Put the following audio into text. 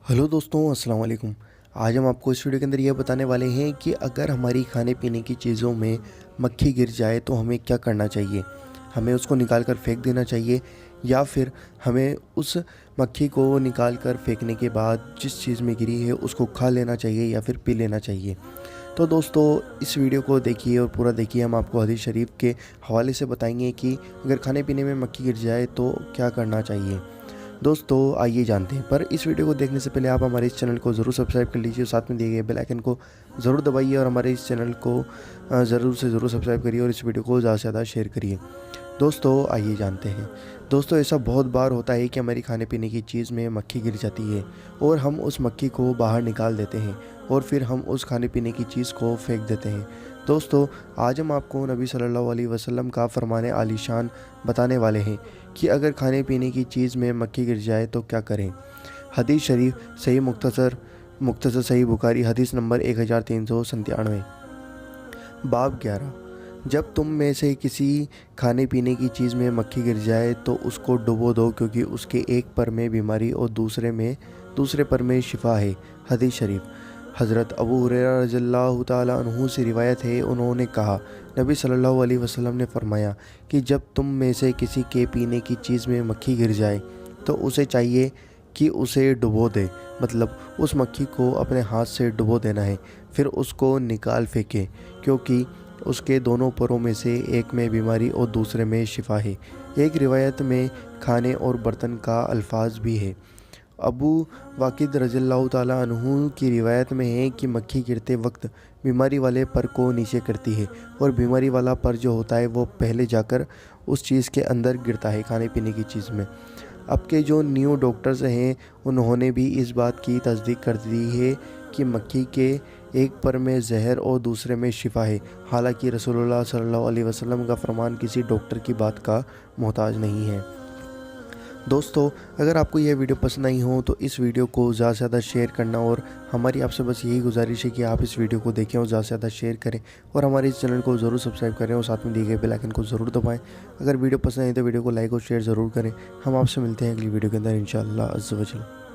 Hello दोस्तों, अस्सलाम वालेकुम। आज हम आपको इस वीडियो के अंदर ये बताने वाले हैं कि अगर हमारी खाने पीने की चीज़ों में मक्खी गिर जाए तो हमें क्या करना चाहिए। हमें उसको निकाल कर फेंक देना चाहिए या फिर हमें उस मक्खी को निकाल कर फेंकने के बाद जिस चीज़ में गिरी है उसको खा लेना चाहिए या फिर पी लेना चाहिए। तो दोस्तों, इस वीडियो को देखिए और पूरा देखिए। हम आपको हदीस शरीफ के हवाले से बताएंगे कि अगर खाने पीने में मक्खी गिर जाए तो क्या करना चाहिए। दोस्तों, आइए जानते हैं। पर इस वीडियो को देखने से पहले आप हमारे इस चैनल को ज़रूर सब्सक्राइब कर लीजिए और साथ में दिए गए बेल आइकन को ज़रूर दबाइए और हमारे इस चैनल को ज़रूर से ज़रूर सब्सक्राइब करिए और इस वीडियो को ज़्यादा से ज़्यादा शेयर करिए। दोस्तों, आइए जानते हैं। दोस्तों, ऐसा बहुत बार होता है कि हमारी खाने पीने की चीज़ में मक्खी गिर जाती है और हम उस मक्खी को बाहर निकाल देते हैं और फिर हम उस खाने पीने की चीज़ को फेंक देते हैं। दोस्तों, आज हम आपको नबी सल्लल्लाहु अलैहि वसल्लम का फरमाने आलीशान बताने वाले हैं कि अगर खाने पीने की चीज़ में मक्खी गिर जाए तो क्या करें। हदीस शरीफ सही मुख्तसर सही बुखारी हदीस नंबर 1397। बाब 11। जब तुम में से किसी खाने पीने की चीज़ में मक्खी गिर जाए तो उसको डुबो दो, क्योंकि उसके एक पर में बीमारी और दूसरे पर में शिफा है। हदीस शरीफ हज़रत अबू हुरैरा रज़ियल्लाहु ताला अन्हु से रिवायत है, उन्होंने कहा, नबी सल्लल्लाहु अलैहि वसल्लम ने फरमाया कि जब तुम में से किसी के पीने की चीज़ में मक्खी गिर जाए तो उसे चाहिए कि उसे डुबो दे, मतलब उस मक्खी को अपने हाथ से डुबो देना है, फिर उसको निकाल फेंके, क्योंकि उसके दोनों परों में से एक में बीमारी और दूसरे में शिफा है। एक रिवायत में खाने और बर्तन का अल्फाज भी है। अबू वाकिद रज़ियल्लाहु ताला अन्हु की रिवायत में है कि मक्खी गिरते वक्त बीमारी वाले पर को नीचे करती है और बीमारी वाला पर जो होता है वो पहले जाकर उस चीज़ के अंदर गिरता है, खाने पीने की चीज़ में। अब के जो न्यू डॉक्टर्स हैं उन्होंने भी इस बात की तस्दीक कर दी है कि मक्खी के एक पर में जहर और दूसरे में शिफा है। हालांकि रसूलुल्लाह सल्लल्लाहु अलैहि वसल्लम का फरमान किसी डॉक्टर की बात का मोहताज नहीं है। दोस्तों, अगर आपको यह वीडियो पसंद आई हो तो इस वीडियो को ज़्यादा से ज़्यादा शेयर करना, और हमारी आपसे बस यही गुजारिश है कि आप इस वीडियो को देखें और ज़्यादा से ज़्यादा शेयर करें और हमारे इस चैनल को ज़रूर सब्सक्राइब करें और साथ में दिए गए बेल आइकन को ज़रूर दबाएं। अगर वीडियो पसंद आई तो वीडियो को लाइक और शेयर ज़रूर करें। हम आपसे मिलते हैं अगली वीडियो के अंदर इंशाअल्लाह अज़्ज़ व जल।